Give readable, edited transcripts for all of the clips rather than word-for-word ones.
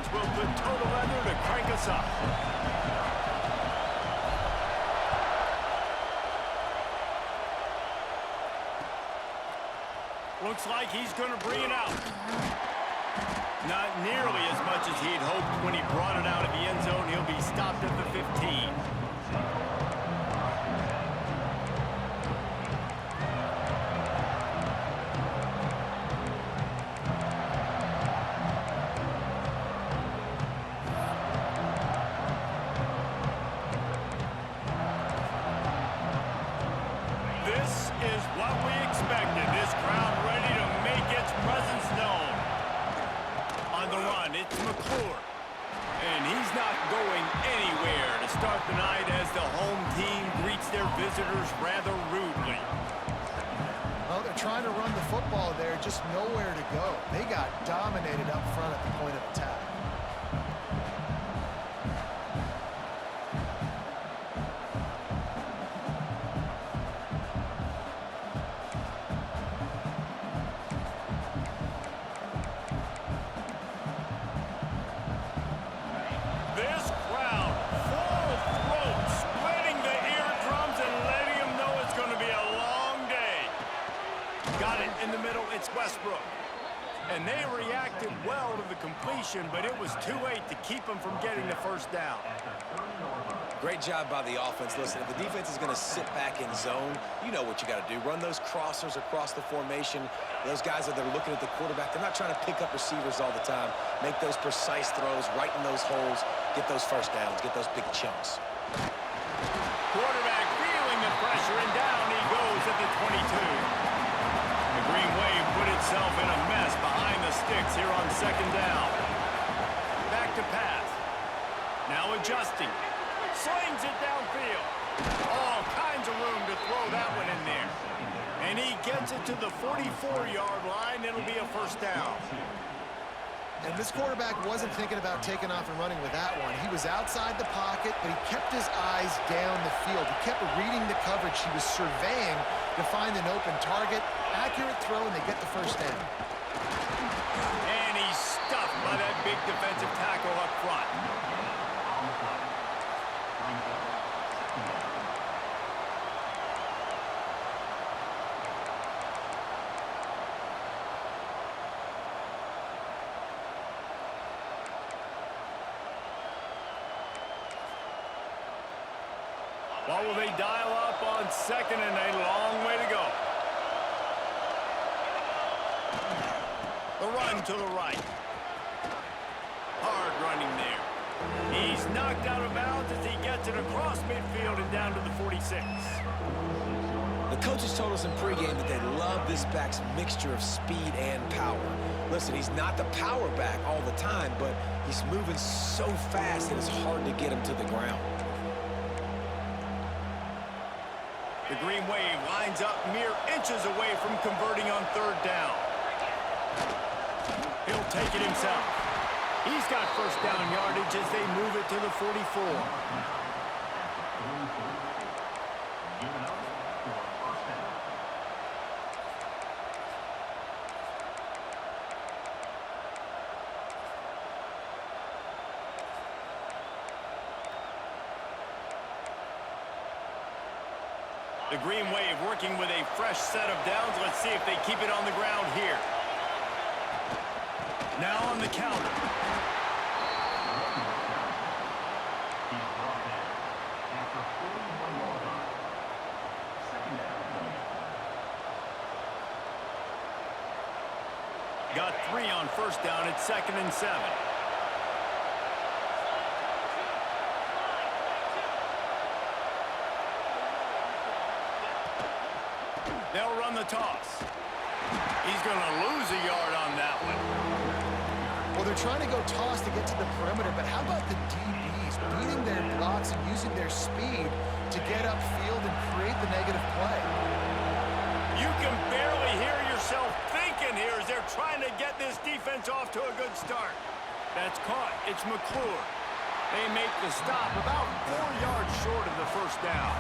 seconds will put total leather to crank us up. Looks like he's going to bring it out. Not nearly as much as he'd hoped when he brought it out of the end zone. He'll be stopped at the 15. This is what we expected. This crowd ready to make its presence known. On the run, it's McClure. And he's not going anywhere to start the night as the home team greets their visitors rather rudely. Well, they're trying to run the football there, just nowhere to go. They got dominated up front at the point of attack. And they reacted well to the completion, but it was too late to keep them from getting the first down. Great job by the offense. Listen, if the defense is going to sit back in zone, you know what you got to do. Run those crossers across the formation. Those guys that are looking at the quarterback, they're not trying to pick up receivers all the time. Make those precise throws, right in those holes, get those first downs, get those big chunks. Quarterback feeling the pressure, and down he goes at the 22. The Green Wave put itself in a mess behind the sticks here on second down. Back to pass. Now adjusting. Slings it downfield. All kinds of room to throw that one in there. And he gets it to the 44-yard line. It'll be a first down. And this quarterback wasn't thinking about taking off and running with that one. He was outside the pocket, but he kept his eyes down the field. He kept reading the coverage. He was surveying to find an open target. Accurate throw, and they get the first down. And he's stuffed by that big defensive tackle up front. What will they dial up on second and a long way to go? The run to the right. Hard running there. He's knocked out of bounds as he gets it across midfield and down to the 46. The coaches told us in pregame that they love this back's mixture of speed and power. Listen, he's not the power back all the time, but he's moving so fast that it's hard to get him to the ground. The Green Wave lines up mere inches away from converting on third down. He'll take it himself. He's got first down yardage as they move it to the 44. The Green Wave working with a fresh set of downs. Let's see if they keep it on the ground here. Now on the counter. Got 3 on first down at 2nd and 7. They'll run the toss. He's going to lose a yard on that one. Well, they're trying to go toss to get to the perimeter, but how about the DBs beating their blocks and using their speed to get upfield and create the negative play? You can barely hear yourself thinking here as they're trying to get this defense off to a good start. That's caught. It's McClure. They make the stop about 4 yards short of the first down.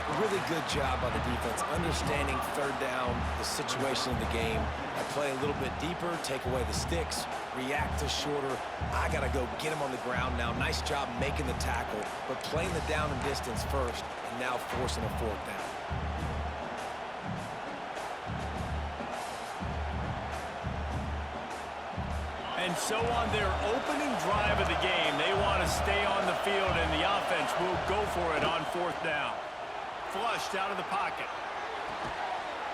Really good job by the defense, understanding third down, the situation of the game. I play a little bit deeper, take away the sticks, react to shorter. I got to go get him on the ground now. Nice job making the tackle, but playing the down and distance first, and now forcing a fourth down. And so on their opening drive of the game, they want to stay on the field, and the offense will go for it on fourth down. Flushed out of the pocket.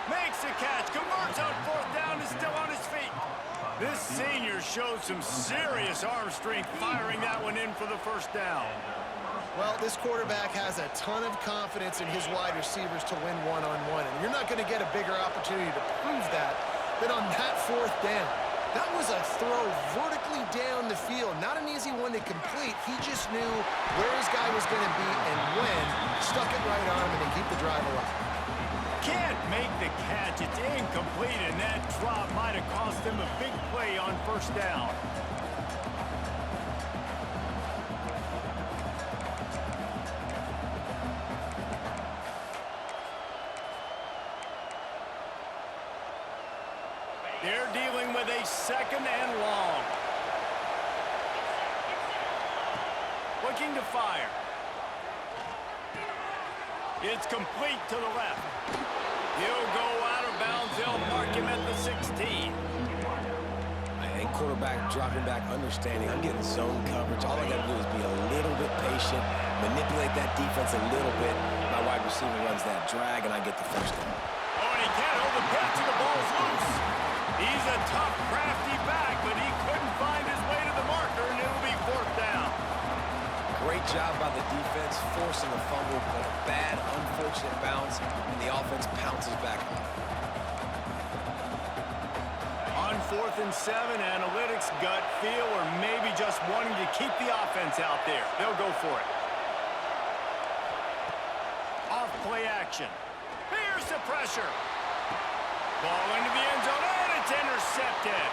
Makes a catch, converts on fourth down, is still on his feet. This senior showed some serious arm strength firing that one in for the first down. Well, this quarterback has a ton of confidence in his wide receivers to win one-on-one, and you're not going to get a bigger opportunity to prove that than on that fourth down. That was a throw vertically down the field. Not an easy one to complete. He just knew where his guy was going to be and when. Stuck it right on him and keep the drive alive. Can't make the catch. It's incomplete, and that drop might have cost him a big play on first down. They're dealing with a second and long. Looking to fire. It's complete to the left. He'll go out of bounds. They'll mark him at the 16. And quarterback dropping back, understanding I'm getting zone coverage. All I got to do is be a little bit patient, manipulate that defense a little bit. My wide receiver runs that drag, and I get the first down. Oh, and he can't hold the pitch, and the ball's loose. He's a tough, crafty back, but he couldn't find his way to the marker, and it'll be fourth down. Great job by the defense, forcing the fumble, but a bad, unfortunate bounce, and the offense pounces back on it. On 4th and 7, analytics, gut feel, or maybe just wanting to keep the offense out there. They'll go for it. Off play action. Here's the pressure. Ball into the end zone, and it's intercepted.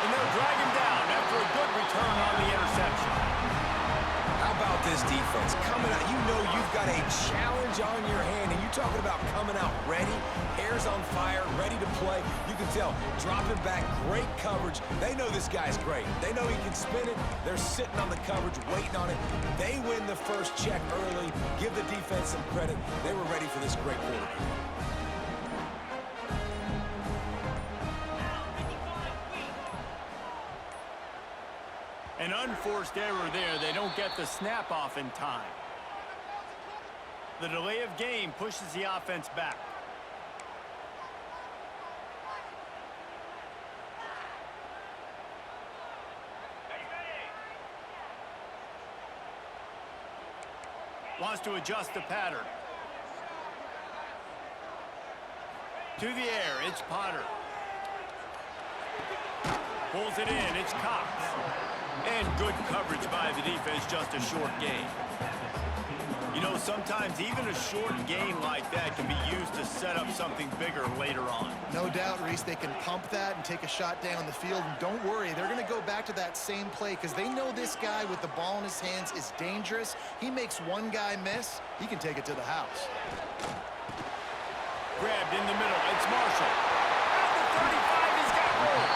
And they'll drag him down after a good return on the interception. How about this defense? Coming out, you know you've got a challenge on your hand, and you're talking about coming out ready, hair's on fire, ready to play. You can tell, dropping back, great coverage. They know this guy's great. They know he can spin it. They're sitting on the coverage, waiting on it. They win the first check early. Give the defense some credit. They were ready for this great quarterback. An unforced error there. They don't get the snap off in time. The delay of game pushes the offense back. Wants to adjust the pattern. To the air, it's Potter. Pulls it in, it's Cox. And good coverage by the defense, just a short gain. You know, sometimes even a short gain like that can be used to set up something bigger later on. No doubt, Reese, they can pump that and take a shot down the field. And don't worry, they're going to go back to that same play because they know this guy with the ball in his hands is dangerous. He makes one guy miss, he can take it to the house. Grabbed in the middle, it's Marshall. At the 35, he's got room.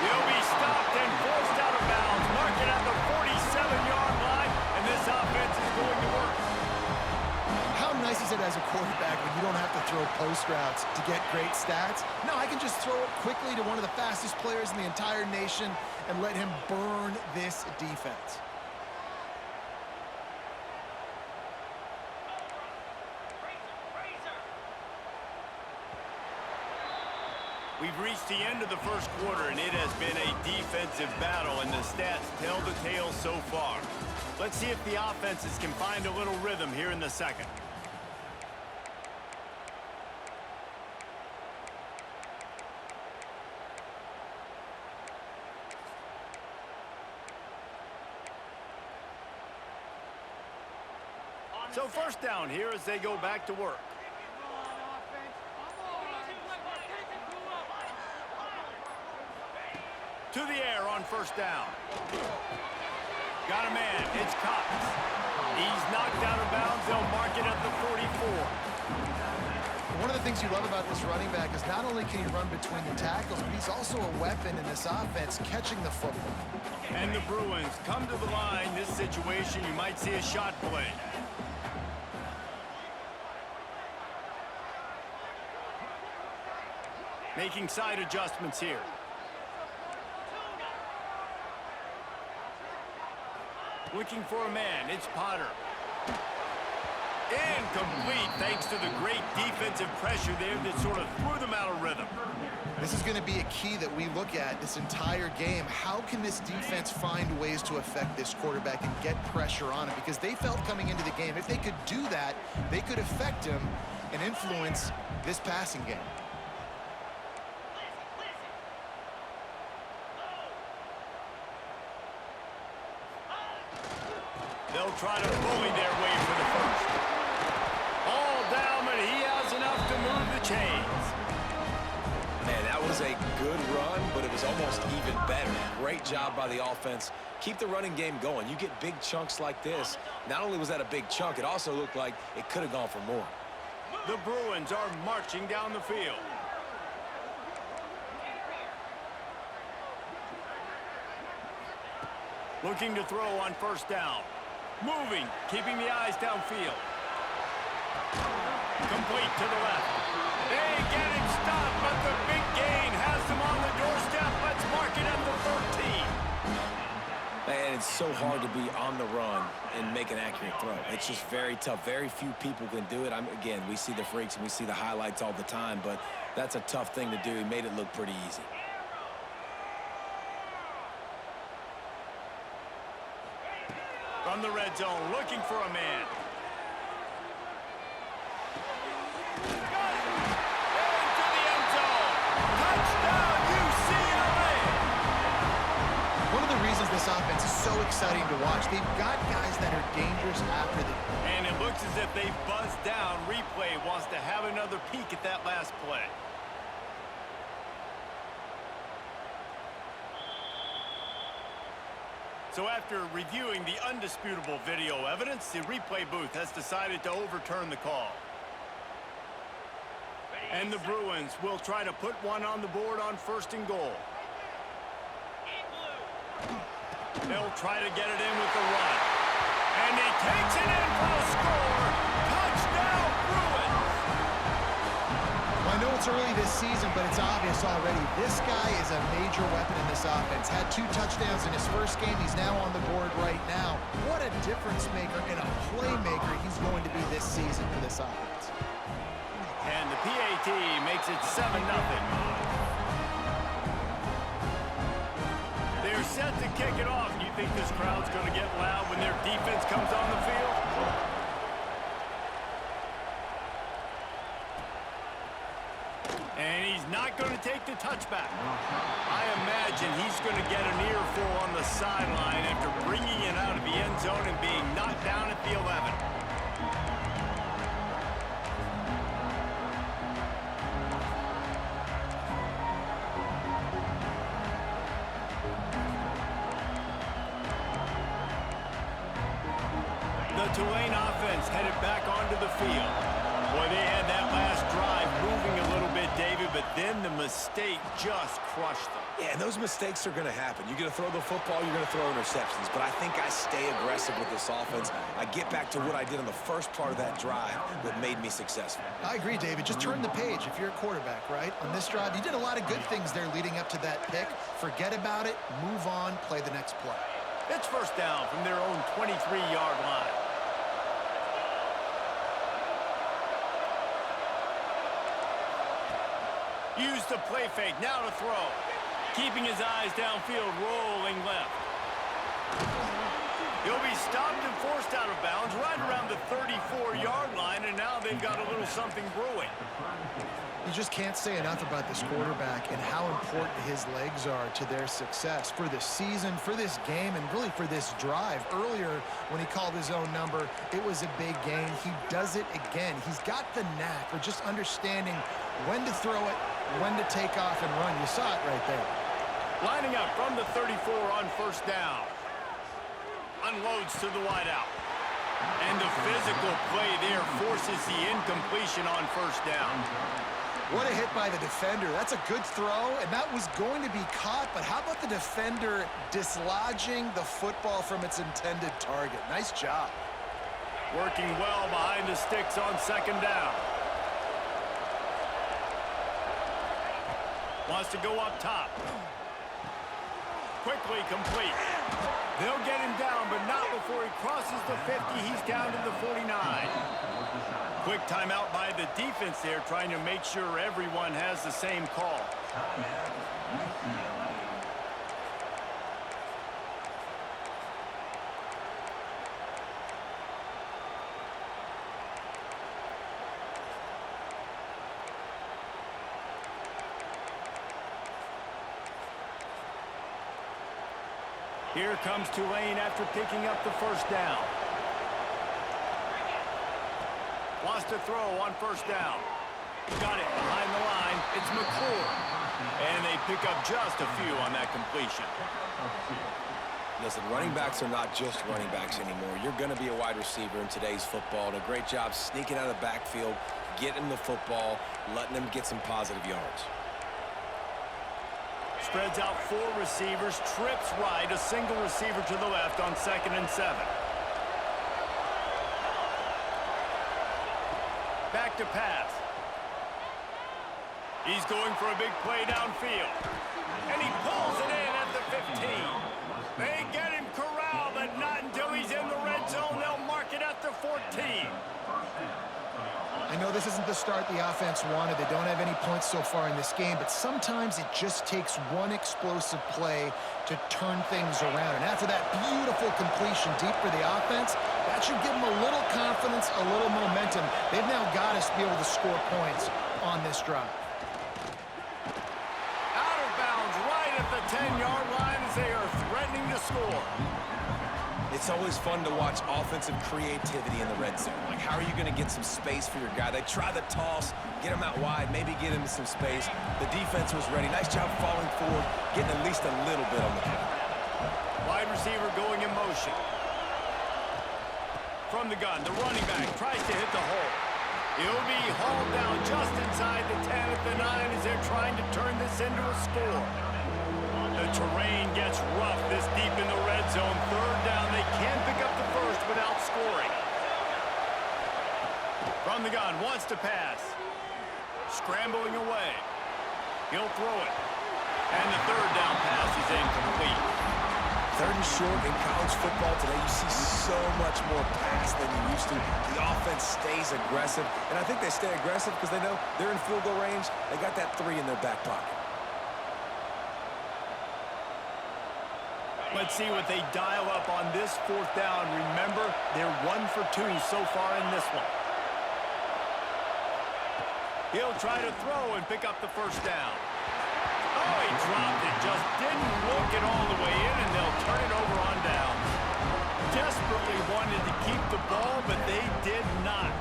He'll be stopped and forced out of bounds. Mark it at the 47-yard line, and this offense is going to work. How nice is it as a quarterback when you don't have to throw post routes to get great stats? No, I can just throw it quickly to one of the fastest players in the entire nation and let him burn this defense. We've reached the end of the first quarter, and it has been a defensive battle, and the stats tell the tale so far. Let's see if the offenses can find a little rhythm here in the second. So first down here as they go back to work. To the air on first down. Got a man, it's Cox. He's knocked out of bounds. They'll mark it at the 44. One of the things you love about this running back is not only can he run between the tackles, but he's also a weapon in this offense catching the football. And the Bruins come to the line. This situation, you might see a shot play. Making side adjustments here. Looking for a man. It's Potter. Incomplete thanks to the great defensive pressure there that sort of threw them out of rhythm. This is going to be a key that we look at this entire game. How can this defense find ways to affect this quarterback and get pressure on him? Because they felt coming into the game, if they could do that, they could affect him and influence this passing game. They'll try to bully their way for the first. All down, but he has enough to move the chains. Man, that was a good run, but it was almost even better. Great job by the offense. Keep the running game going. You get big chunks like this. Not only was that a big chunk, it also looked like it could have gone for more. The Bruins are marching down the field. Looking to throw on first down. Moving, keeping the eyes downfield. Complete to the left. They get him stopped, but the big gain has them on the doorstep. Let's mark it at the 13. Man, it's so hard to be on the run and make an accurate throw. It's just very tough. Very few people can do it. Again, we see the freaks and we see the highlights all the time, but that's a tough thing to do. He made it look pretty easy. From the red zone, looking for a man. Got it! Into the end zone. Touchdown, UCLA! One of the reasons this offense is so exciting to watch, they've got guys that are dangerous after the... And it looks as if they've buzzed down. Replay wants to have another peek at that last play. So after reviewing the undisputable video evidence, the replay booth has decided to overturn the call. And the Bruins will try to put one on the board on first and goal. They'll try to get it in with the run. And he takes it in for a score. Touchdown, Bruins! Well, I know it's early this season, but it's obvious already. This guy is a major weapon in this offense. Had 2 touchdowns in his first game. He's now on the board right now. What a difference maker and a playmaker he's going to be this season for this offense. And the PAT makes it 7-0. They're set to kick it off. You think this crowd's going to get loud when their defense comes on the field? And he's not going to take the touchback. I imagine he's going to get an earful on the sideline after bringing it out of the end zone and being knocked down at the 11. The Tulane offense headed back onto the field. Boy, they had that last drive moving a little bit, David, but then the mistake just crushed them. Yeah, and those mistakes are going to happen. You're going to throw the football, you're going to throw interceptions. But I think I stay aggressive with this offense. I get back to what I did on the first part of that drive that made me successful. I agree, David. Just turn the page if you're a quarterback, right? On this drive, you did a lot of good things there leading up to that pick. Forget about it, move on, play the next play. It's first down from their own 23-yard line. Use the play fake, now to throw. Keeping his eyes downfield, rolling left. He'll be stopped and forced out of bounds right around the 34-yard line, and now they've got a little something brewing. You just can't say enough about this quarterback and how important his legs are to their success for this season, for this game, and really for this drive. Earlier, when he called his own number, it was a big gain. He does it again. He's got the knack for just understanding when to throw it, when to take off and run. You saw it right there. Lining up from the 34 on first down. Unloads to the wideout. And the physical play there forces the incompletion on first down. What a hit by the defender. That's a good throw, and that was going to be caught, but how about the defender dislodging the football from its intended target? Nice job. Working well behind the sticks on second down. Wants to go up top. Quickly complete. They'll get him down, but not before he crosses the 50. He's down to the 49. Quick timeout by the defense there, trying to make sure everyone has the same call. Here comes Tulane after picking up the first down. Wants to throw on first down. Got it behind the line. It's McClure. And they pick up just a few on that completion. Listen, running backs are not just running backs anymore. You're going to be a wide receiver in today's football. And a great job sneaking out of the backfield, getting the football, letting them get some positive yards. Spreads out 4 receivers, trips right, a single receiver to the left on 2nd and 7. Back to pass. He's going for a big play downfield. And he pulls it in at the 15. They get him corralled, but not until he's in the red zone. They'll mark it at the 14. I know this isn't the start the offense wanted. They don't have any points so far in this game, but sometimes it just takes one explosive play to turn things around. And after that beautiful completion deep for the offense, that should give them a little confidence, a little momentum. They've now got us to be able to score points on this drive. Out of bounds right at the 10-yard line as they are threatening to score. It's always fun to watch offensive creativity in the red zone. Like, how are you going to get some space for your guy? They try the toss, get him out wide, maybe get him some space. The defense was ready. Nice job falling forward, getting at least a little bit on the play. Wide receiver going in motion. From the gun, the running back tries to hit the hole. He'll be hauled down just inside the 10 at the 9 as they're trying to turn this into a score. The terrain gets rough this deep in the red zone. 3rd down, they can pick up the first without scoring. From the gun, wants to pass. Scrambling away. He'll throw it. And the 3rd down pass is incomplete. 3rd and short in college football today, you see so much more pass than you used to. The offense stays aggressive, and I think they stay aggressive because they know they're in field goal range. They got that 3 in their back pocket. Let's see what they dial up on this 4th down. Remember, they're 1 for 2 so far in this one. He'll try to throw and pick up the first down. Oh, he dropped it. Just didn't look it all the way in, and they'll turn it over on downs. Desperately wanted to keep the ball, but they did not.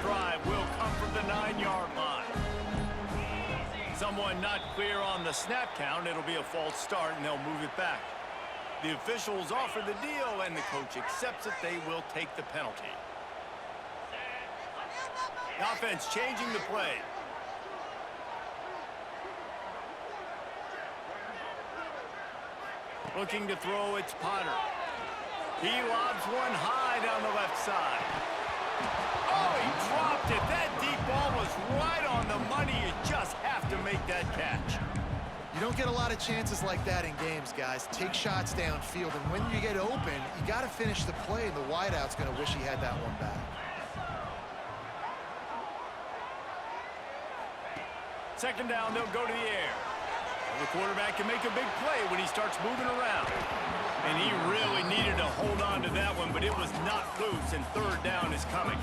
Drive will come from the 9-yard line. Someone not clear on the snap count. It'll be a false start, and they'll move it back. The officials offer the deal, and the coach accepts it. They will take the penalty. The offense changing the play. Looking to throw, it's Potter. He lobs one high down the left side. Oh, he dropped it. That deep ball was right on the money. You just have to make that catch. You don't get a lot of chances like that in games, guys. Take shots downfield, and when you get open, you got to finish the play, and the wideout's going to wish he had that one back. Second down, they'll go to the air. The quarterback can make a big play when he starts moving around. And he really needed to hold on to that one, but it was not loose, and 3rd down is coming.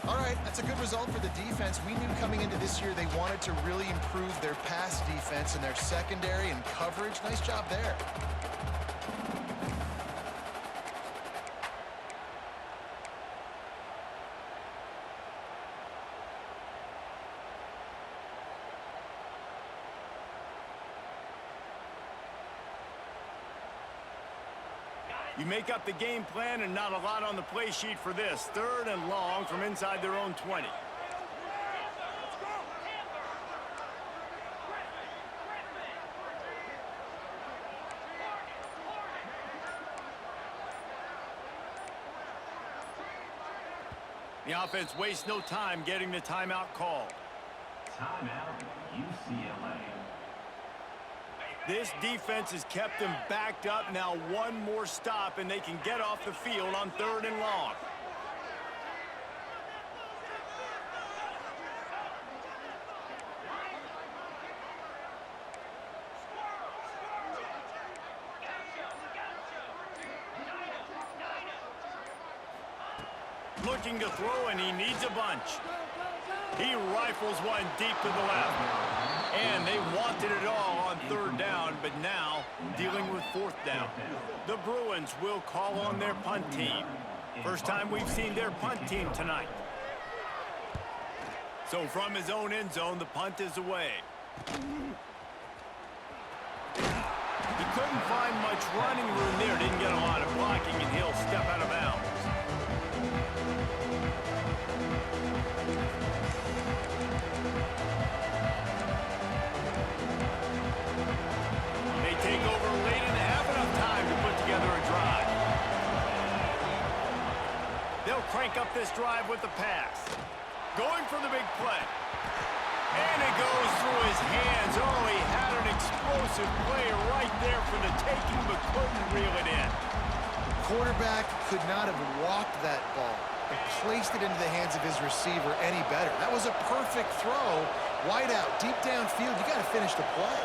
All right, that's a good result for the defense. We knew coming into this year they wanted to really improve their pass defense and their secondary and coverage. Nice job there. You make up the game plan and not a lot on the play sheet for this. 3rd and long from inside their own 20. The offense wastes no time getting the timeout called. Timeout, UCLA. This defense has kept them backed up. Now one more stop, and they can get off the field on 3rd and long. Looking to throw, and he needs a bunch. He rifles one deep to the left. And they wanted it all on 3rd down, but now dealing with 4th down. The Bruins will call on their punt team. First time we've seen their punt team tonight. So from his own end zone, the punt is away. He couldn't find much running room there. Didn't get a lot of blocking, and he'll step out of bounds. Take over late and have enough time to put together a drive. They'll crank up this drive with the pass. Going for the big play. And it goes through his hands. Oh, he had an explosive play right there for the taking, but couldn't reel it in. Quarterback could not have walked that ball and placed it into the hands of his receiver any better. That was a perfect throw. Wide out, deep downfield. You got to finish the play.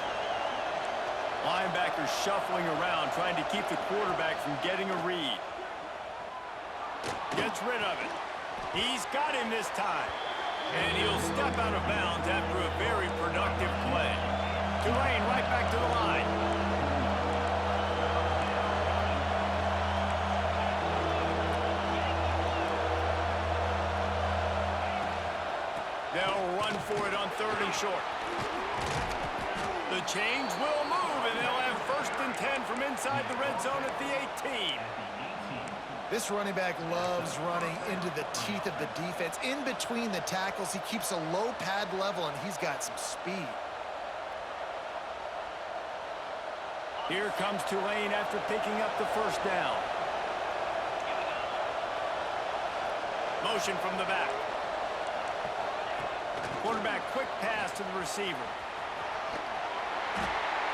Linebackers shuffling around, trying to keep the quarterback from getting a read. Gets rid of it. He's got him this time. And he'll step out of bounds after a very productive play. Tulane right back to the line. They'll run for it on 3rd and short. The chains will move, and they'll have 1st and 10 from inside the red zone at the 18. This running back loves running into the teeth of the defense. In between the tackles, he keeps a low pad level, and he's got some speed. Here comes Tulane after picking up the 1st down. Motion from the back. Quarterback quick pass to the receiver.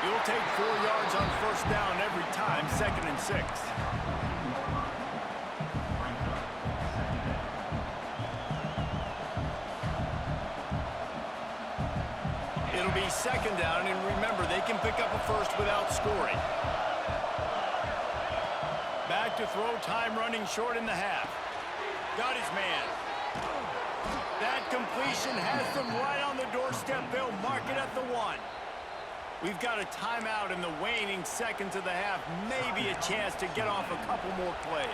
He'll take 4 yards on 1st down every time, 2nd and 6. It'll be 2nd down, and remember, they can pick up a 1st without scoring. Back to throw, time running short in the half. Got his man. That completion has them right on the doorstep. They'll mark it at the 1. We've got a timeout in the waning seconds of the half. Maybe a chance to get off a couple more plays.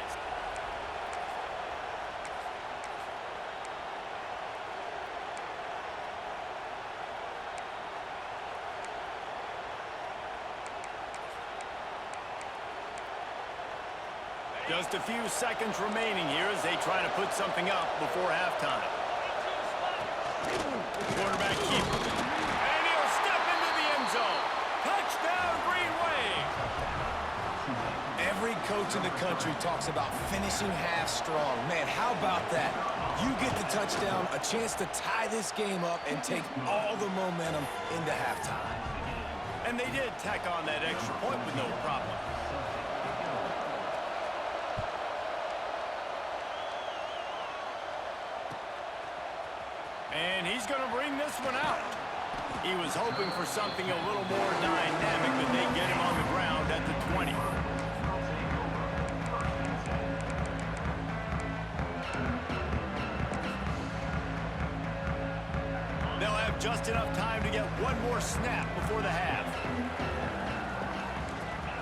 Just a few seconds remaining here as they try to put something up before halftime. Quarterback keeper. And he'll step into the end zone. Touchdown, Green Wave. Every coach in the country talks about finishing half strong. Man, how about that? You get the touchdown, a chance to tie this game up and take all the momentum into halftime. And they did tack on that extra point with no problem. And he's going to bring this one out. He was hoping for something a little more dynamic, but they get him on the ground at the 20. They'll have just enough time to get one more snap before the half.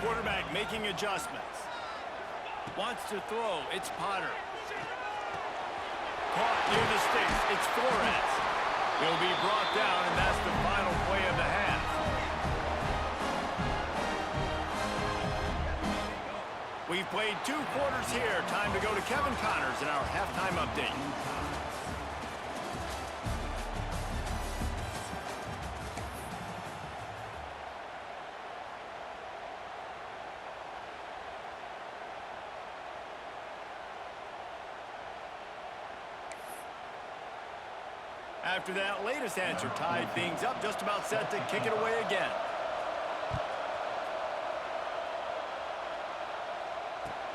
Quarterback making adjustments. Wants to throw. It's Potter. Caught near the sticks. It's Flores. He'll be brought down, and that's the final play of the half. We We've played 2 quarters here. Time to go to Kevin Connors in our halftime update. After that latest answer tied things up, just about set to kick it away again.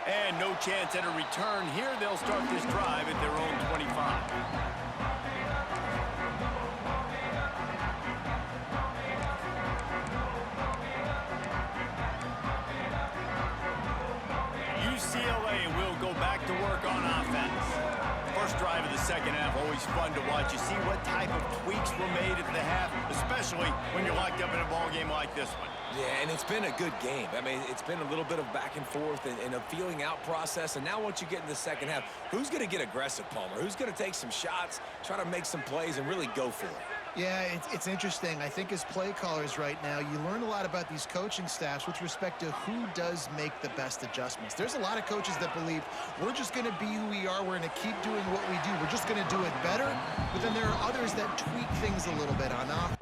And no chance at a return here. They'll start this drive at their own 25. UCLA will go back to work on offense. First drive of the second half, always fun to watch. You see what type of tweaks were made at the half, especially when you're locked up in a ball game like this one. Yeah, and it's been a good game. I mean, it's been a little bit of back and forth and a feeling out process. And now once you get in the second half, who's going to get aggressive, Palmer? Who's going to take some shots, try to make some plays, and really go for it? Yeah, it's interesting. I think as play callers right now, you learn a lot about these coaching staffs with respect to who does make the best adjustments. There's a lot of coaches that believe we're just going to be who we are. We're going to keep doing what we do. We're just going to do it better. But then there are others that tweak things a little bit on offense.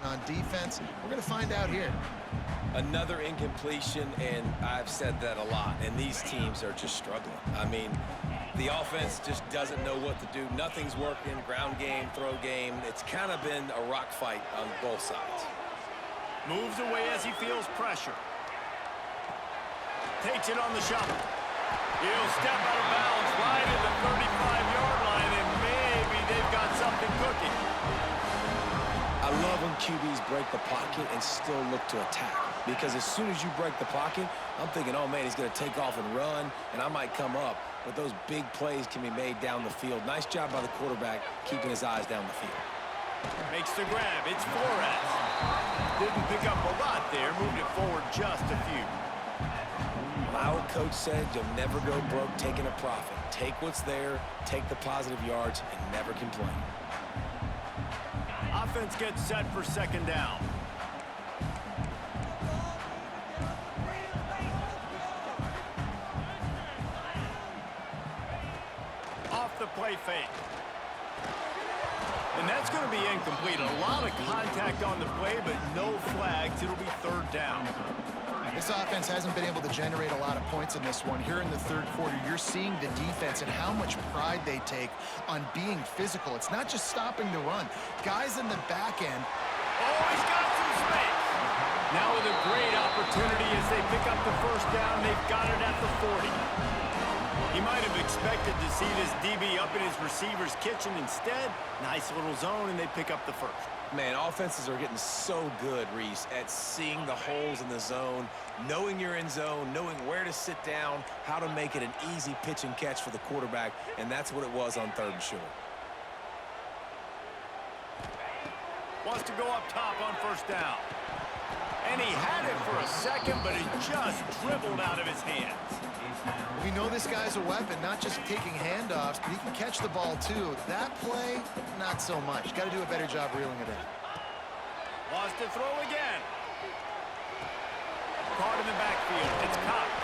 On defense, we're going to find out here. Another incompletion, and I've said that a lot, and these teams are just struggling. I mean, the offense just doesn't know what to do. Nothing's working, ground game, throw game. It's kind of been a rock fight on both sides. Moves away as he feels pressure. Takes it on the shot. He'll step out of bounds right at the 35-yard line, and maybe they've got something cooking. I love when QBs break the pocket and still look to attack. Because as soon as you break the pocket, I'm thinking, oh, man, he's going to take off and run, and I might come up. But those big plays can be made down the field. Nice job by the quarterback keeping his eyes down the field. Makes the grab. It's Flores. Didn't pick up a lot there. Moved it forward just a few. My old coach said you'll never go broke taking a profit. Take what's there, take the positive yards, and never complain. Offense gets set for second down. Off the play fake. And that's going to be incomplete. A lot of contact on the play, but no flags. It'll be third down. This offense hasn't been able to generate a lot of points in this one. Here in the third quarter, you're seeing the defense and how much pride they take on being physical. It's not just stopping the run. Guys in the back end. Oh, he's got some space. Now with a great opportunity as they pick up the first down. They've got it at the 40. He might have expected to see this DB up in his receiver's kitchen. Instead, nice little zone, and they pick up the first. Man, offenses are getting so good, Reese, at seeing the holes in the zone, knowing you're in zone, knowing where to sit down, how to make it an easy pitch and catch for the quarterback, and that's what it was on third and short. Wants to go up top on first down. And he had it for a second, but it just dribbled out of his hands. We know this guy's a weapon, not just taking handoffs, but he can catch the ball too. That play, not so much. Got to do a better job reeling it in. Wants to throw again. Caught in the backfield. It's Cox.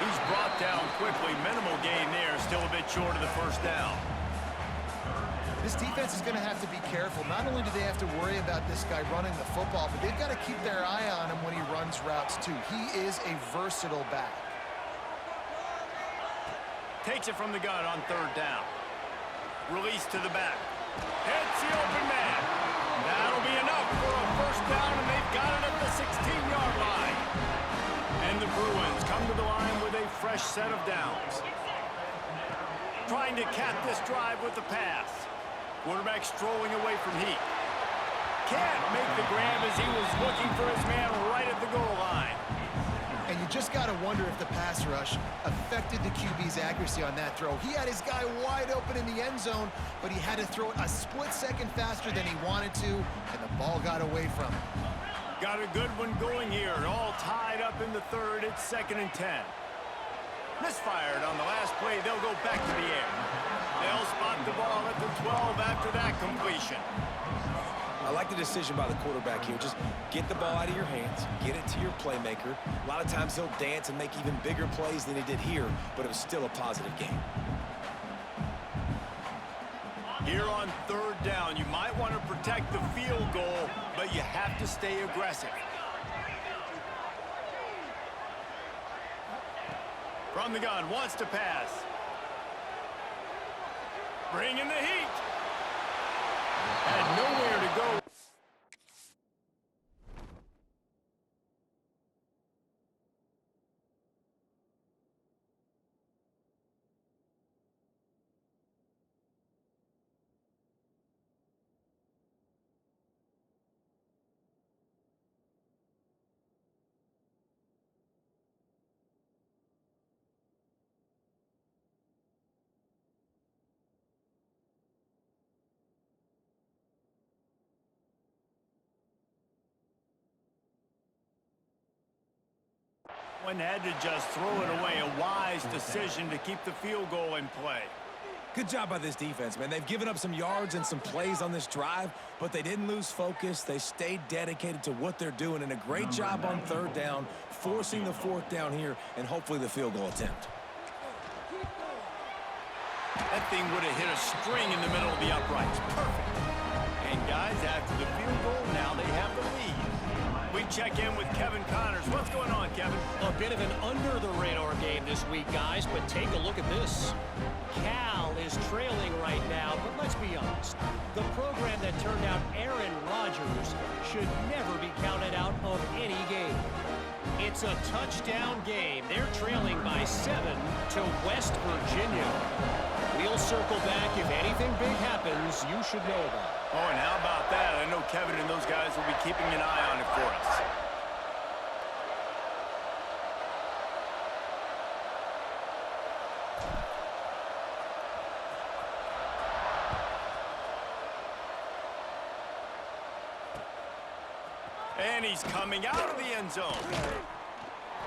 He's brought down quickly. Minimal gain there. Still a bit short of the first down. This defense is going to have to be careful. Not only do they have to worry about this guy running the football, but they've got to keep their eye on him when he runs routes too. He is a versatile back. Takes it from the gun on third down. Release to the back. Hits the open man. That'll be enough for a first down, and they've got it at the 16-yard line. And the Bruins come to the line with a fresh set of downs. Trying to cap this drive with the pass. Quarterback strolling away from Heat. Can't make the grab as he was looking for his man right at the goal line. And you just got to wonder if the pass rush affected the QB's accuracy on that throw. He had his guy wide open in the end zone, but he had to throw it a split second faster than he wanted to, and the ball got away from him. Got a good one going here. All tied up in the third. It's 2nd and 10. Misfired on the last play. They'll go back to the air. They'll spot the ball at the 12 after that completion. I like the decision by the quarterback here. Just get the ball out of your hands, get it to your playmaker. A lot of times he'll dance and make even bigger plays than he did here, but it was still a positive game. Here on third down, you might want to protect the field goal, but you have to stay aggressive. From the gun, wants to pass. Bringing the heat. Had nowhere to go. One had to just throw it away. A wise decision to keep the field goal in play. Good job by this defense, man. They've given up some yards and some plays on this drive, but they didn't lose focus. They stayed dedicated to what they're doing, and a great job on third down, forcing the fourth down here, and hopefully the field goal attempt. That thing would have hit a string in the middle of the uprights. Perfect. And guys, after the field goal, now they have the lead. We check in with Kevin Connors. What's going on, Kevin? A bit of an under-the-radar game this week, guys, but take a look at this. Cal is trailing right now, but let's be honest. The program that turned out Aaron Rodgers should never be counted out of any game. It's a touchdown game. They're trailing by 7 to West Virginia. We'll circle back. If anything big happens, you should know about it. Oh, and how about that? I know Kevin and those guys will be keeping an eye on it for us. And he's coming out of the end zone.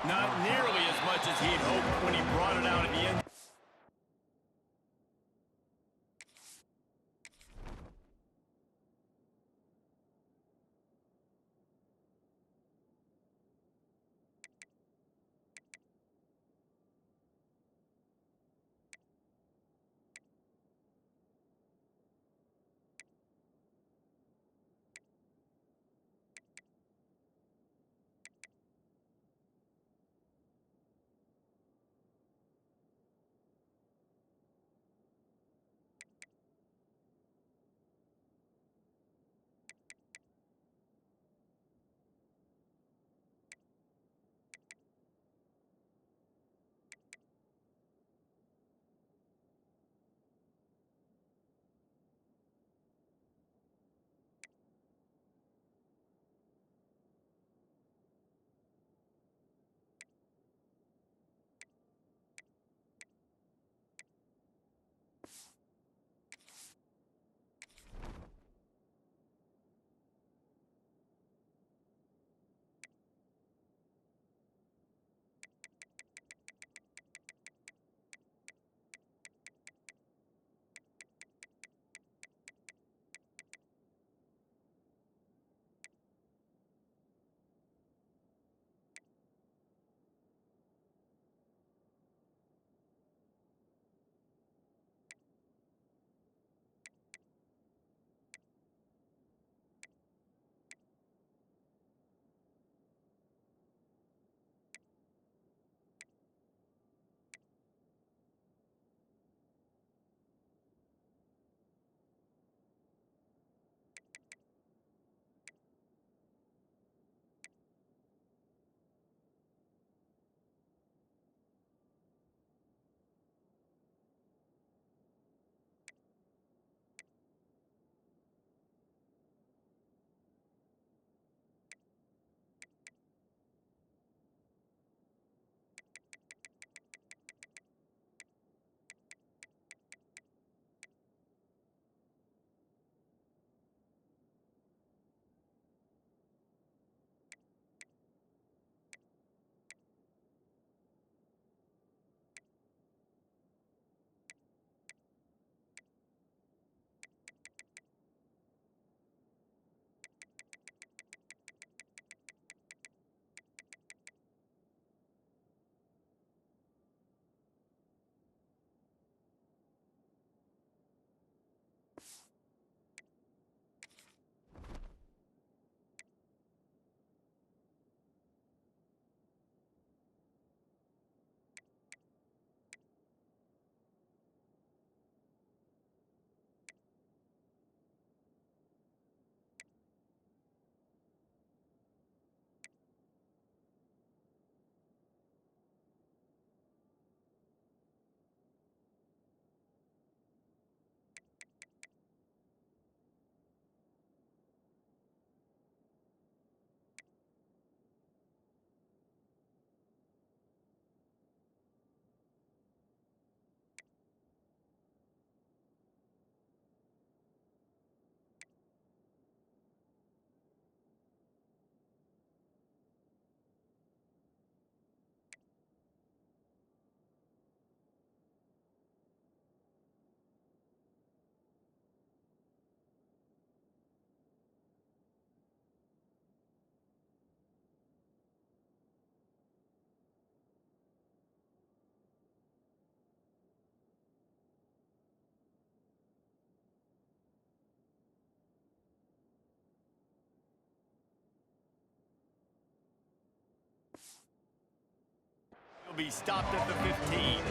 Not nearly as much as he'd hoped when he brought it out of the end. be stopped at the 15.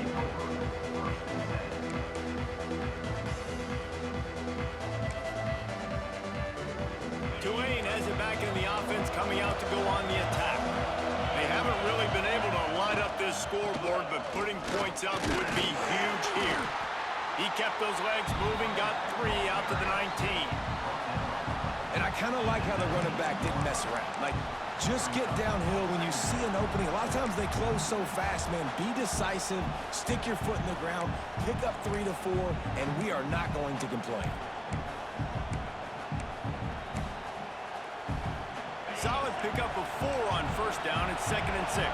Tulane has it back in the offense, coming out to go on the attack. They haven't really been able to light up this scoreboard, but putting points up would be huge here. He kept those legs moving, got 3 out to the 19. And I kind of like how the running back didn't mess around. Like, just get downhill when you see an opening. A lot of times they close so fast, man. Be decisive, stick your foot in the ground, pick up 3 to 4, and we are not going to complain. Solid pickup of 4 on first down. It's 2nd and 6.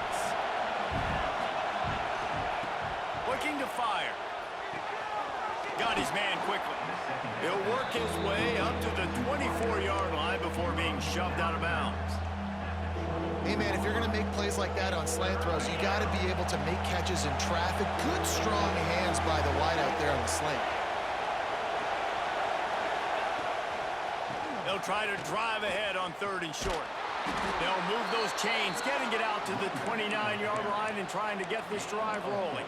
Looking to fire. Got his man quickly. He'll work his way up to the 24-yard line before being shoved out of bounds. Hey, man, if you're going to make plays like that on slant throws, you got to be able to make catches in traffic. Good, strong hands by the wideout there on the slant. They'll try to drive ahead on 3rd and short. They'll move those chains, getting it out to the 29-yard line and trying to get this drive rolling.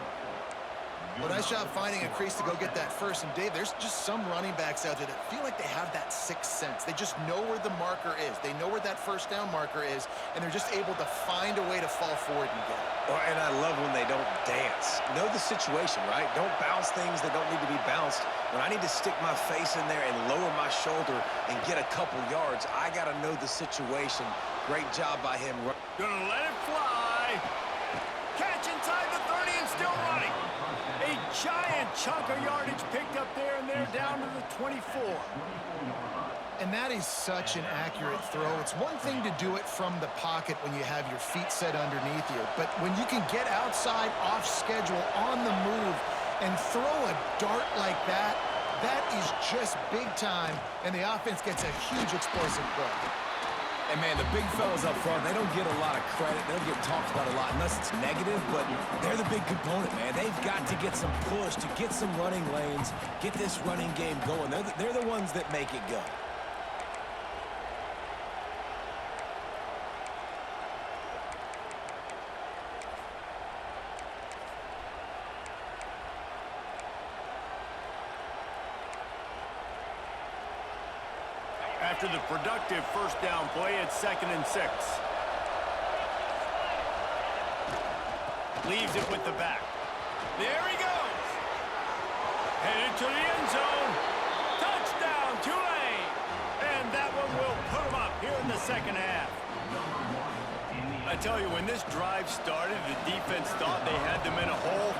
Well, nice job finding a crease to go get that first. And, Dave, there's just some running backs out there that feel like they have that sixth sense. They just know where the marker is. They know where that first down marker is, and they're just able to find a way to fall forward and get it. Oh, and I love when they don't dance. Know the situation, right? Don't bounce things that don't need to be bounced. When I need to stick my face in there and lower my shoulder and get a couple yards, I got to know the situation. Great job by him. Gonna let it fly. Catch inside the 30 and still running. A giant chunk of yardage picked up there, and they're down to the 24. And that is such an accurate throw. It's one thing to do it from the pocket when you have your feet set underneath you, but when you can get outside, off schedule, on the move, and throw a dart like that, that is just big time, and the offense gets a huge explosive throw. And, man, the big fellas up front, they don't get a lot of credit. They don't get talked about a lot unless it's negative, but they're the big component, man. They've got to get some push, to get some running lanes, get this running game going. They're the ones that make it go. After the productive first down play, it's 2nd and 6. Leaves it with the back. There he goes. Headed to the end zone. Touchdown, Tulane. And that one will put him up here in the second half. I tell you, when this drive started, the defense thought they had them in a hole.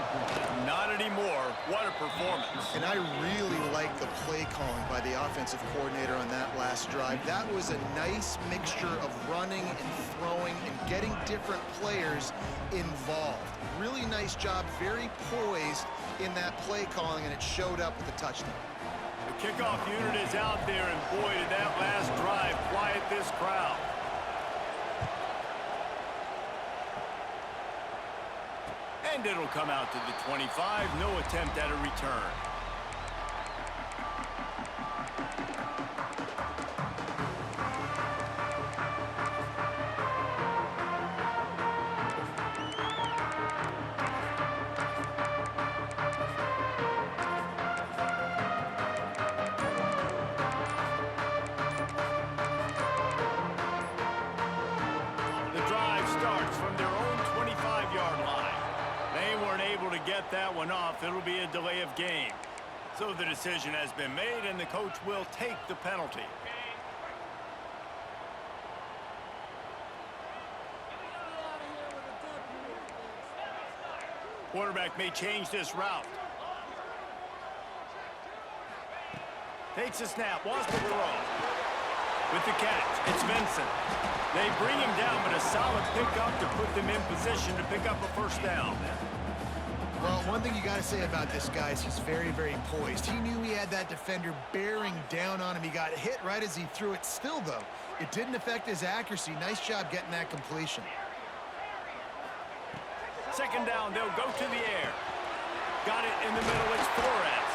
Not anymore. What a performance. And I really like the play calling by the offensive coordinator on that last drive. That was a nice mixture of running and throwing and getting different players involved. Really nice job, very poised in that play calling, and it showed up with a touchdown. The kickoff unit is out there, and boy, did that last drive quiet this crowd. And it'll come out to the 25. No attempt at a return. The drive starts from their own 25-yard line. They weren't able to get that one off. It'll be a delay of game. So the decision has been made, and the coach will take the penalty. Quarterback may change this route. Takes a snap, wants to throw. With the catch, it's Vincent. They bring him down, but a solid pickup to put them in position to pick up a first down. Well, one thing you got to say about this guy is he's very, very poised. He knew he had that defender bearing down on him. He got hit right as he threw it. Still, though, it didn't affect his accuracy. Nice job getting that completion. Second down, they'll go to the air. Got it in the middle, it's Flores.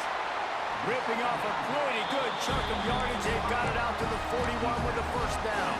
Ripping off a pretty good chunk of yardage. They've got it out to the 41 with the first down.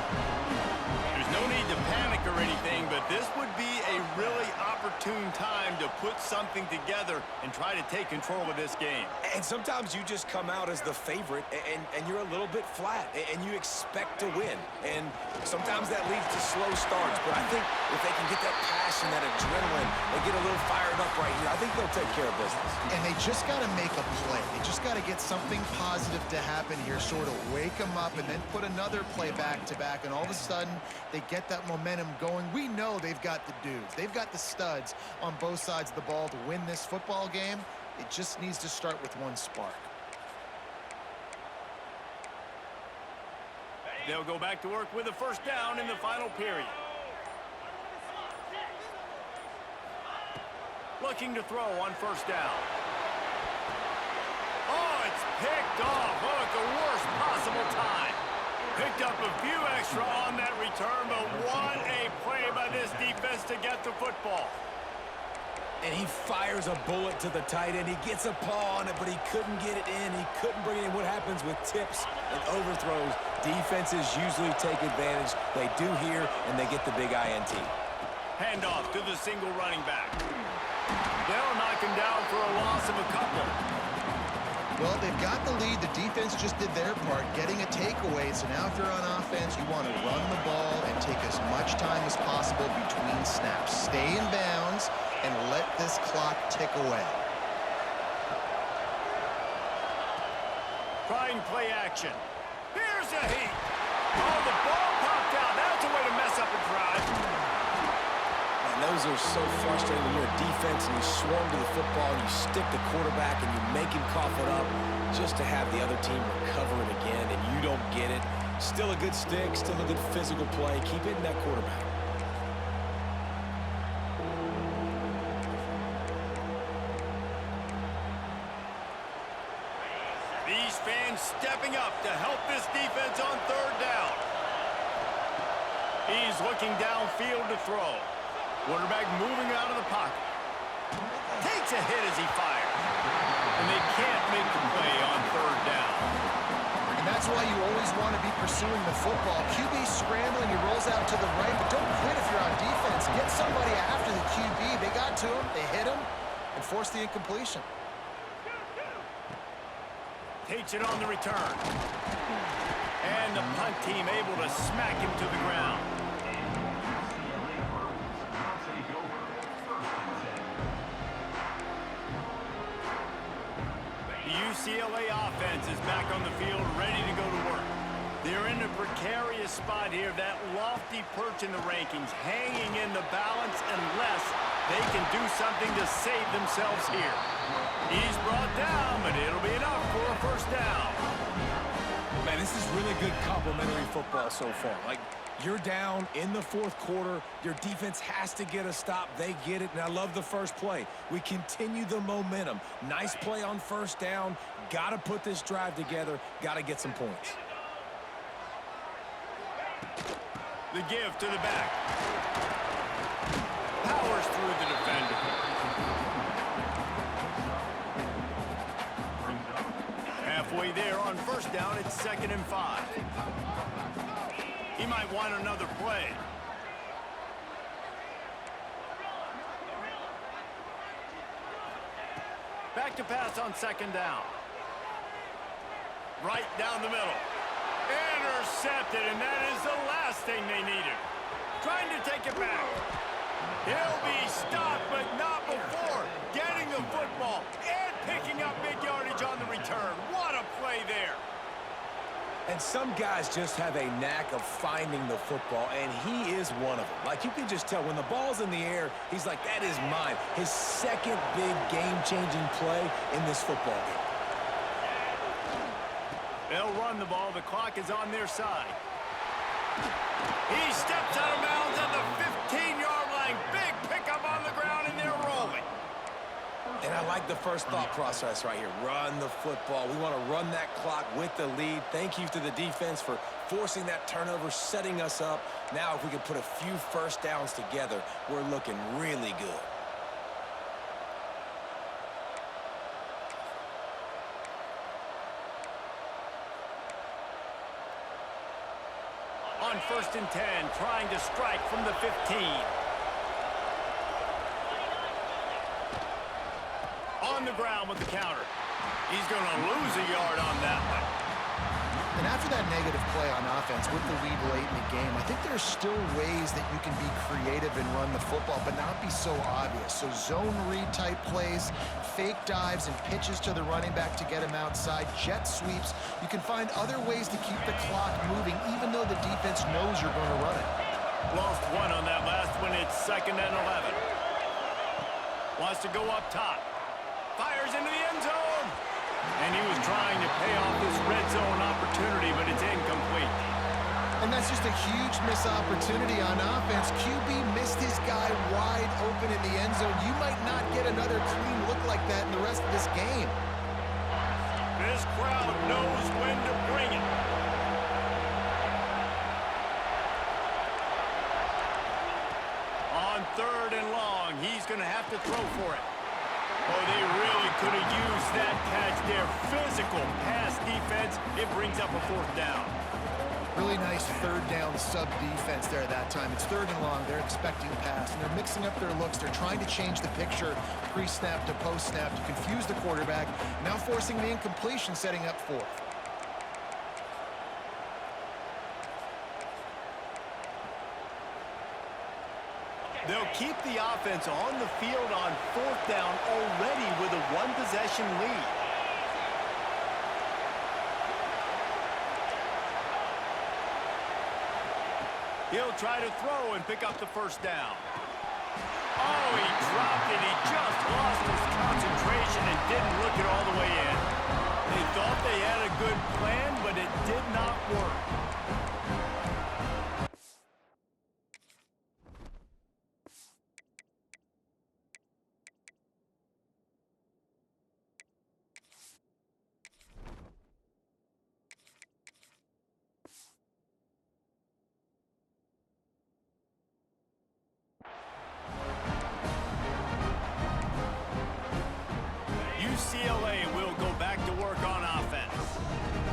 There's no need to panic or or anything, but this would be a really opportune time to put something together and try to take control of this game. And sometimes you just come out as the favorite, and you're a little bit flat, and you expect to win. And sometimes that leads to slow starts. But I think if they can get that passion, that adrenaline, they get a little fired up right here, I think they'll take care of business. And they just got to make a play. They just got to get something positive to happen here, sort of wake them up, and then put another play back-to-back, and all of a sudden they get that momentum going. We know they've got the dudes. They've got the studs on both sides of the ball to win this football game. It just needs to start with one spark. They'll go back to work with a first down in the final period. Looking to throw on first down. Oh, it's picked off. Oh, at the worst possible time. Picked up a few extra on that return, but what a play by this defense to get the football. And he fires a bullet to the tight end. He gets a paw on it, but he couldn't get it in. He couldn't bring it in. What happens with tips and overthrows? Defenses usually take advantage. They do here, and they get the big INT. Handoff to the single running back. They'll knock him down for a loss of a couple. Well, they've got the lead. The defense just did their part, getting a takeaway. So now if you're on offense, you want to run the ball and take as much time as possible between snaps. Stay in bounds and let this clock tick away. Trying play action. Here's a heat. Oh, the ball popped out. That's a way to mess up a drive. And those are so frustrating when you're a defense and you swarm to the football and you stick the quarterback and you make him cough it up just to have the other team recover it again and you don't get it. Still a good stick, still a good physical play. Keep hitting that quarterback. These fans stepping up to help this defense on third down. He's looking downfield to throw. Quarterback moving out of the pocket. Takes a hit as he fires. And they can't make the play on third down. And that's why you always want to be pursuing the football. QB scrambling, he rolls out to the right, but don't quit if you're on defense. Get somebody after the QB. They got to him, they hit him, and forced the incompletion. Takes it on the return. And the punt team able to smack him to the ground. UCLA offense is back on the field, ready to go to work. They're in a precarious spot here, that lofty perch in the rankings, hanging in the balance unless they can do something to save themselves here. He's brought down, but it'll be enough for a first down. Man, this is really good complimentary football so far. Like, you're down in the fourth quarter. Your defense has to get a stop. They get it, and I love the first play. We continue the momentum. Nice play on first down. Got to put this drive together. Got to get some points. The give to the back. Powers through the defender. Halfway there on first down, it's 2nd and 5. He might want another play. Back to pass on 2nd down. Right down the middle. Intercepted, and that is the last thing they needed. Trying to take it back. He'll be stopped, but not before getting the football and picking up big yardage on the return. What a play there. And some guys just have a knack of finding the football, and he is one of them. Like, you can just tell when the ball's in the air, he's like, that is mine. His second big game-changing play in this football game. They'll run the ball. The clock is on their side. He steps out of bounds at the 15-yard line. Big pickup on the ground, and they're rolling. And I like the first thought process right here. Run the football. We want to run that clock with the lead. Thank you to the defense for forcing that turnover, setting us up. Now, if we can put a few first downs together, we're looking really good. On 1st and 10, trying to strike from the 15. On the ground with the counter. He's going to lose a yard on that one. And after that negative play on offense with the lead late in the game, I think there's still ways that you can be creative and run the football, but not be so obvious. So zone read type plays, fake dives and pitches to the running back to get him outside, jet sweeps. You can find other ways to keep the clock moving, even though the defense knows you're going to run it. Lost one on that last one. It's 2nd and 11. Wants to go up top. Fires into the end zone. And he was trying to pay off this red zone opportunity, but it's incomplete. And that's just a huge missed opportunity on offense. QB missed his guy wide open in the end zone. You might not get another clean look like that in the rest of this game. This crowd knows when to bring it. On 3rd and long, he's going to have to throw for it. Oh, they really could have used that catch there. Physical pass defense. It brings up a 4th down. Really nice 3rd down sub defense there that time. It's 3rd and long. They're expecting pass, and they're mixing up their looks. They're trying to change the picture pre-snap to post-snap to confuse the quarterback, now forcing the incompletion, setting up 4th. They'll keep the offense on the field on 4th down already with a 1-possession lead. He'll try to throw and pick up the 1st down. Oh, he dropped it. He just lost his concentration and didn't look it all the way in. They thought they had a good plan, but it did not work. UCLA will go back to work on offense.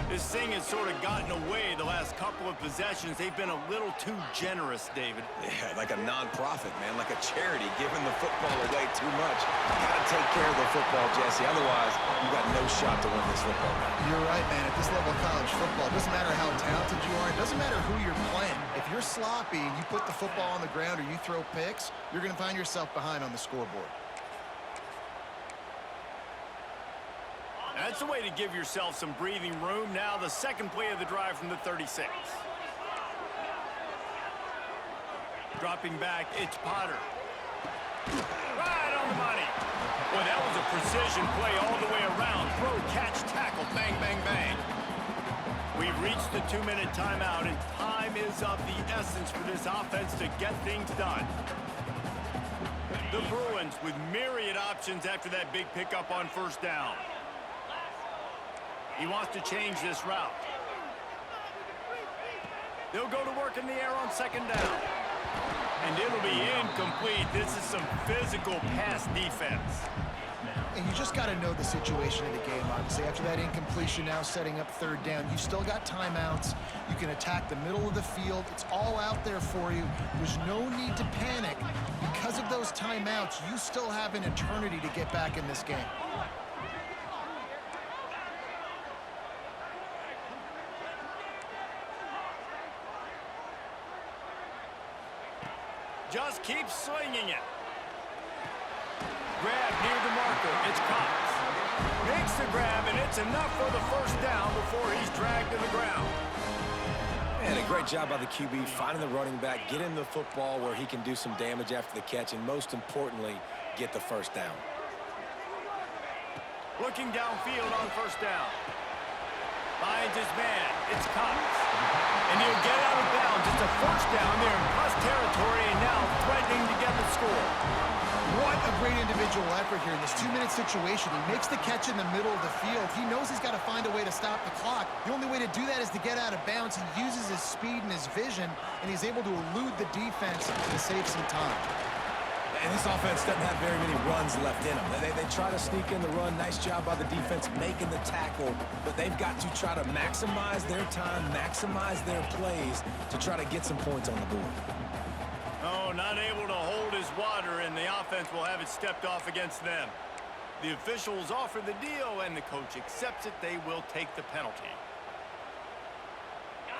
This thing has sort of gotten away the last couple of possessions. They've been a little too generous, David. Yeah, like a non-profit, man, like a charity, giving the football away too much. You got to take care of the football, Jesse. Otherwise, you got no shot to win this football game. You're right, man. At this level of college football, it doesn't matter how talented you are. It doesn't matter who you're playing. If you're sloppy and you put the football on the ground or you throw picks, you're going to find yourself behind on the scoreboard. That's a way to give yourself some breathing room. Now the 2nd play of the drive from the 36. Dropping back, it's Potter. Right on the money. Boy, that was a precision play all the way around. Throw, catch, tackle, bang, bang, bang. We've reached the 2-minute timeout, and time is of the essence for this offense to get things done. The Bruins with myriad options after that big pickup on 1st down. He wants to change this route. They'll go to work in the air on 2nd down. And it'll be incomplete. This is some physical pass defense. And you just got to know the situation of the game, obviously. After that incompletion, now setting up 3rd down. You still got timeouts. You can attack the middle of the field. It's all out there for you. There's no need to panic. Because of those timeouts, you still have an eternity to get back in this game. Just keep slinging it. Grab near the marker. It's Cox. Makes the grab, and it's enough for the 1st down before he's dragged to the ground. And a great job by the QB finding the running back, get him the football where he can do some damage after the catch, and most importantly, get the 1st down. Looking downfield on 1st down. Finds his man. It's Cox. And he'll get out of bounds. It's a 1st down there in plus territory, and now threatening to get the score. What a great individual effort here in this 2-minute situation. He makes the catch in the middle of the field. He knows he's got to find a way to stop the clock. The only way to do that is to get out of bounds. He uses his speed and his vision, and he's able to elude the defense to save some time. And this offense doesn't have very many runs left in them. They try to sneak in the run. Nice job by the defense making the tackle. But they've got to try to maximize their time, maximize their plays to try to get some points on the board. Oh, not able to hold his water, and the offense will have it stepped off against them. The officials offer the deal, and the coach accepts it. They will take the penalty.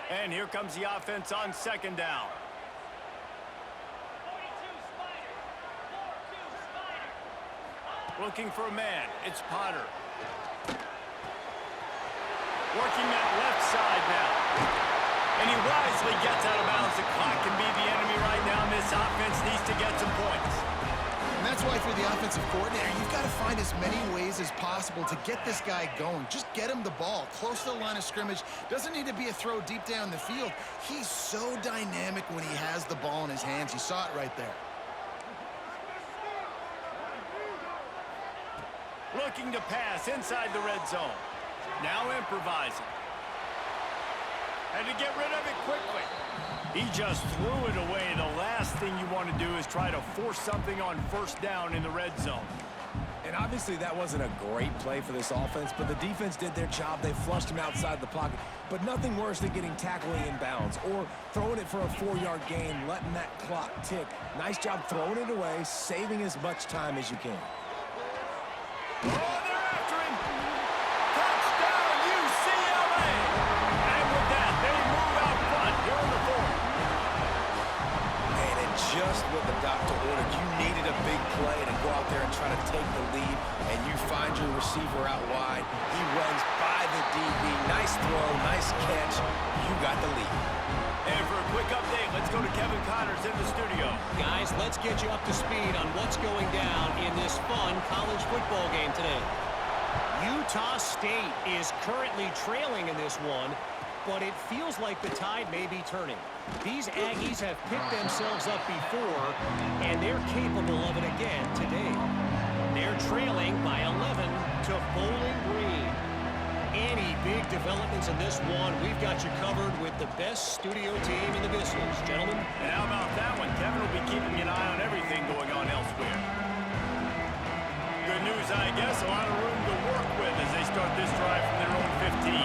And here comes the offense on second down. Looking for a man. It's Potter. Working that left side now. And he wisely gets out of bounds. The clock can be the enemy right now, and this offense needs to get some points. And that's why for the offensive coordinator, you've got to find as many ways as possible to get this guy going. Just get him the ball close to the line of scrimmage. Doesn't need to be a throw deep down the field. He's so dynamic when he has the ball in his hands. You saw it right there. Looking to pass inside the red zone. Now improvising. Had to get rid of it quickly. He just threw it away. The last thing you want to do is try to force something on first down in the red zone. And obviously that wasn't a great play for this offense, but the defense did their job. They flushed him outside the pocket. But nothing worse than getting tackled in bounds or throwing it for a 4-yard gain, letting that clock tick. Nice job throwing it away, saving as much time as you can. Oh, they're after him. Touchdown, UCLA. And with that, they move out front here on the board. And just what the doctor ordered. You needed a big play to go out there and try to take the lead, and you find your receiver out wide. He runs by the DB. Nice throw, nice catch. You got the lead. And for a quick update, let's go to Kevin Connors in the studio. Guys, let's get you up to speed on what's going down in this fun college football game today. Utah State is currently trailing in this one, but it feels like the tide may be turning. These Aggies have picked themselves up before, and they're capable of it again today. They're trailing by 11 to Bowling Green. Any big developments in this one, we've got you covered with the best studio team in the business, gentlemen. And how about that one? Kevin will be keeping an eye on everything going on elsewhere. Good news, I guess. A lot of room to work with as they start this drive from their own 15.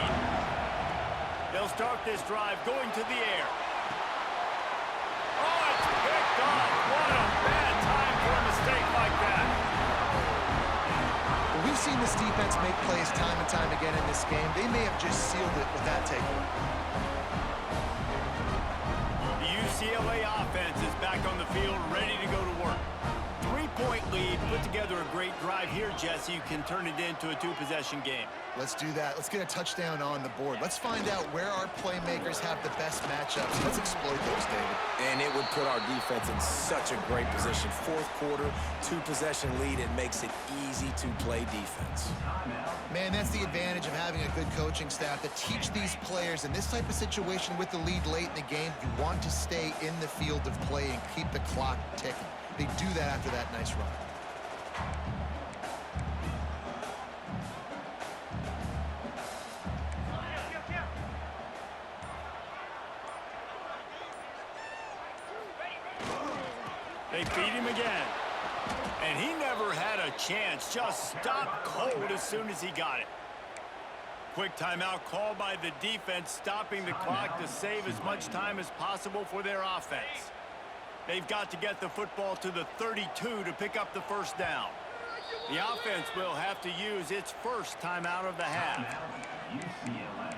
They'll start this drive going to the air. Oh, it's picked off. What a bad time for a mistake like that. We've seen this defense make plays time and time again in this game. They may have just sealed it with that takeaway. The UCLA offense is back on the field, ready to go to work. 3-point lead, put together a great drive here, Jesse. You can turn it into a 2-possession game. Let's do that. Let's get a touchdown on the board. Let's find out where our playmakers have the best matchups. Let's exploit those, David. And it would put our defense in such a great position. Fourth quarter, 2-possession lead. It makes it easy to play defense. Man, that's the advantage of having a good coaching staff to teach these players in this type of situation with the lead late in the game. You want to stay in the field of play and keep the clock ticking. They do that after that nice run. They feed him again. And he never had a chance. Just stopped cold as soon as he got it. Quick timeout called by the defense, stopping the clock to save as much time as possible for their offense. They've got to get the football to the 32 to pick up the first down. The offense will have to use its first timeout of the half. UCLA.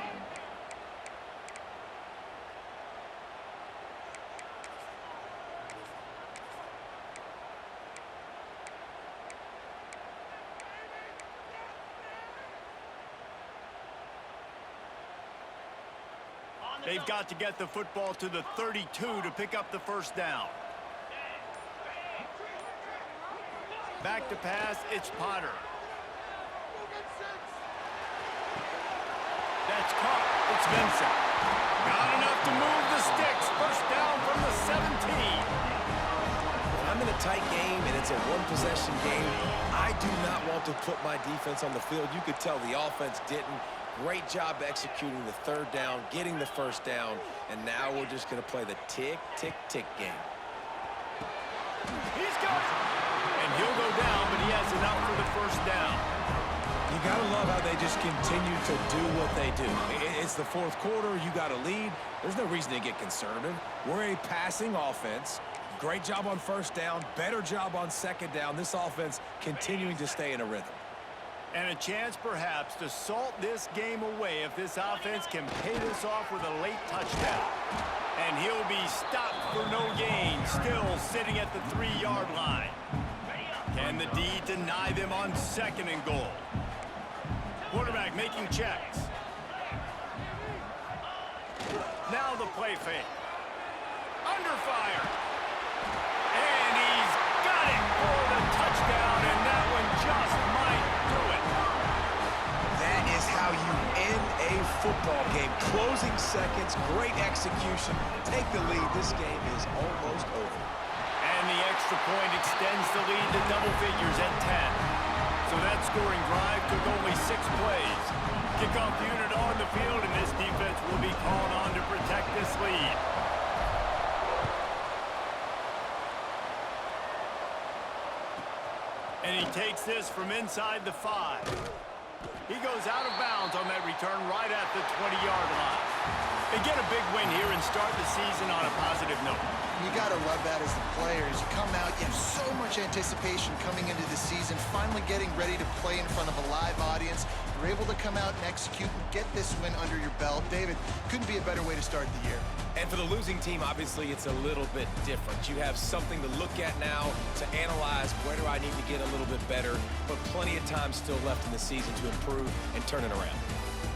They've got to get the football to the 32 to pick up the first down. Back to pass, it's Potter. That's caught. It's Vincent. Not enough to move the sticks. First down from the 17. When I'm in a tight game and it's a 1-possession game, I do not want to put my defense on the field. You could tell the offense didn't. Great job executing the third down, getting the first down, and now we're just going to play the tick, tick, tick game. He's got it. And he'll go down, but he has enough for the first down. You got to love how they just continue to do what they do. It's the fourth quarter. You got a lead. There's no reason to get conservative. We're a passing offense. Great job on first down. Better job on second down. This offense continuing to stay in a rhythm. And a chance, perhaps, to salt this game away if this offense can pay this off with a late touchdown. And he'll be stopped for no gain, still sitting at the 3-yard line. Can the D deny them on 2nd and goal? Quarterback making checks. Now the play fake. Under fire. And he's got it for the touchdown, and that one just might do it. That is how you end a football game. Closing seconds, great execution. Take the lead. This game is almost over. And the extra point extends the lead to double figures at 10. So that scoring drive took only 6 plays. Kickoff unit on the field, and this defense will be called on to protect this lead. And he takes this from inside the 5. He goes out of bounds on that return right at the 20-yard line. They get a big win here and start the season on a positive note. You got to love that as the players. You come out, you have so much anticipation coming into the season, finally getting ready to play in front of a live audience. You're able to come out and execute and get this win under your belt. David, couldn't be a better way to start the year. And for the losing team, obviously, it's a little bit different. You have something to look at now to analyze where do I need to get a little bit better, but plenty of time still left in the season to improve and turn it around.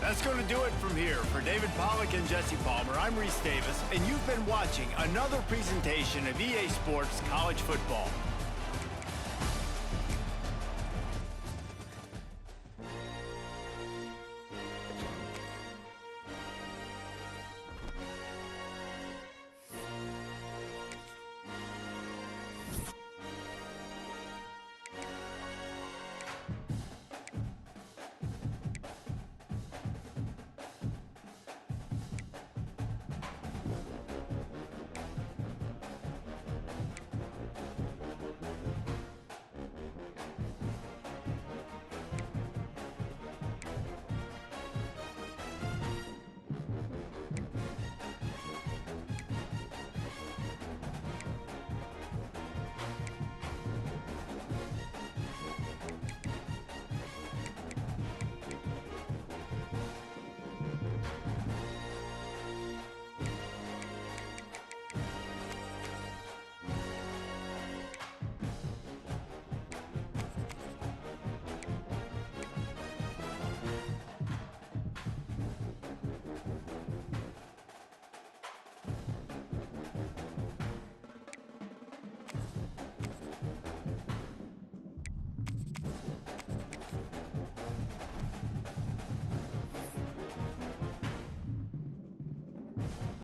That's going to do it from here. For David Pollack and Jesse Palmer, I'm Reese Davis, and you've been watching another presentation of EA Sports College Football.